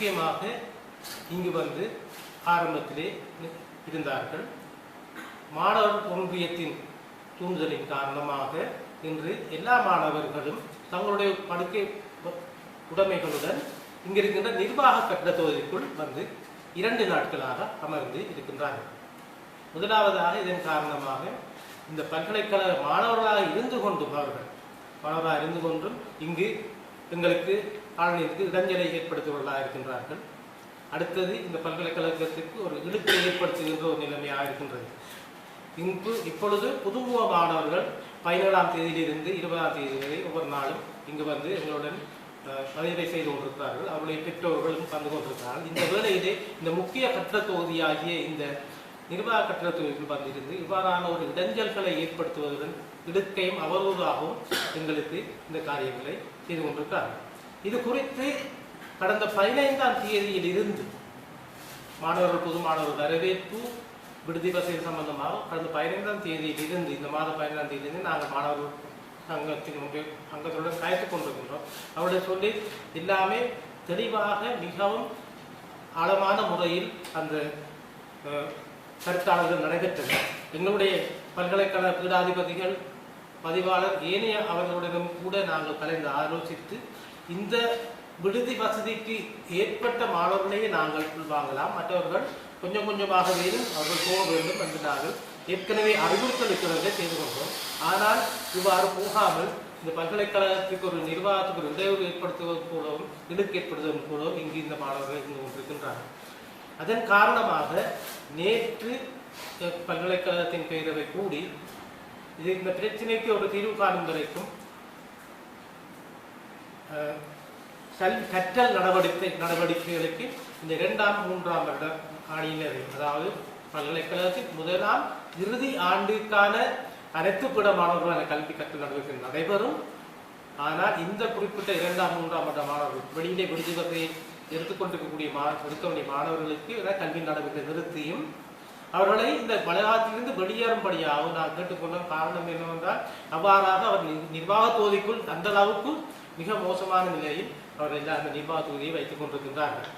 முக்கியமாக இங்கு வந்து ஆரம்பத்திலே இருந்தார்கள். மாணவர் ஒன்றியத்தின் தூண்டுதலின் காரணமாக இன்று எல்லா மாணவர்களும் தங்களுடைய படுக்கை உடைமைகளுடன் இங்கிருக்கின்ற நிர்வாக கட்டட தொகுதிக்குள் வந்து 2 நாட்களாக அமர்ந்து இருக்கின்றார்கள். முதலாவதாக இதன் காரணமாக இந்த பல்கலைக்கழக மாணவர்களாக இருந்து கொண்டும் இங்கு எங்களுக்கு ஆளுநருக்கு இடைஞ்சலை ஏற்படுத்துவர்களாக இருக்கின்றார்கள். அடுத்தது இந்த பல்கலைக்கழகத்திற்கு ஒரு இழுப்பை ஏற்படுத்துகின்ற ஒரு நிலைமையாக இருக்கின்றது. இப்பொழுது புதுமுக மாணவர்கள் 17ஆம் தேதியிலிருந்து 20ஆம் தேதி வரை ஒவ்வொரு நாளும் இங்கு வந்து எங்களுடன் பதிவை செய்து கொண்டிருக்கிறார்கள். அவருடைய பெற்றோர்களும் கலந்து கொண்டிருக்கிறார்கள். இந்த வேளையிலே இந்த முக்கிய கட்டட தொகுதியாகிய இந்த நிர்வாக கட்டட தொகுதியில் வந்திருந்து இவ்வாறான ஒரு இடைஞ்சல்களை ஏற்படுத்துவதுடன் இடுக்கையும் அவதூறாகவும் எங்களுக்கு இந்த காரியங்களை செய்து கொண்டிருக்கிறார்கள். இது குறித்து கடந்த 15ஆம் தேதியில் இருந்து மாணவர்கள் பொது மாணவர்கள் வரவேற்பு விடுதி வசதி சம்பந்தமாக கடந்த 15ஆம் தேதியில் இருந்து இந்த மாதம் 15ஆம் தேதியிலிருந்து நாங்கள் மாணவர்கள் அங்கத்துடன் காய்த்துக் கொண்டிருக்கின்றோம். அவருடைய சொல்லி எல்லாமே தெளிவாக மிகவும் ஆழமான முறையில் அந்த கருத்தாளர்கள் நடைபெற்றன. எங்களுடைய பல்கலைக்கழக பீடாதிபதிகள் பதிவாளர் ஏனைய அவர்களுடனும் கூட நாங்கள் கலந்து ஆலோசித்து இந்த விடுதி வசதிக்கு ஏற்பட்ட மாணவர்களையே நாங்கள் வாங்கலாம், மற்றவர்கள் கொஞ்சம் கொஞ்சமாக வேணும் அவர்கள் போக வேண்டும் என்று நாங்கள் ஏற்கனவே அறிவுறுத்தலுக்கிறதை செய்து கொண்டோம். ஆனால் இவ்வாறு போகாமல் இந்த பல்கலைக்கழகத்துக்கு ஒரு நிர்வாகத்துக்கு ஒரு இடையூறு ஏற்படுத்துவது போலவும் இடுக்கு ஏற்படுத்துவது போலவும் இங்கு இந்த மாணவர்கள் இருந்து கொண்டிருக்கின்றார்கள். அதன் காரணமாக நேற்று பல்கலைக்கழகத்தின் பேரவை கூடி இந்த பிரச்சனைக்கு ஒரு தீர்வு காணும் வரைக்கும் கற்றல் நடவடிக்கைகளுக்கு இந்த 2ஆம் 3ஆம் வருட ஆணையினரை, அதாவது பல்கலைக்கழகத்தின் 1ஆம் இறுதி ஆண்டுக்கான அனைத்து பிற மாணவர்களான கல்வி கற்றல் நடவடிக்கை நடைபெறும். ஆனால் இந்த குறிப்பிட்ட 2ஆம் 3ஆம் வருட மாணவர்கள் வெளியிலே விடுதி வகையை எடுத்துக்கொண்டிருக்கக்கூடிய எடுக்க வேண்டிய மாணவர்களுக்கு கல்வி நடவடிக்கை நிறுத்தியும் அவர்களை இந்த வளாகத்திலிருந்து வெளியேறும்படியாகவும் நான் கேட்டுக்கொண்ட காரணம் என்னவென்றால் அவ்வாறாக அவர் நிர்வாக தொகுதிக்குள் அந்த அளவுக்கு மிக மோசமான நிலையில் அவர்கள் அந்த நிர்வாக தொகுதியை வைத்துக் கொண்டிருக்கின்றார்கள்.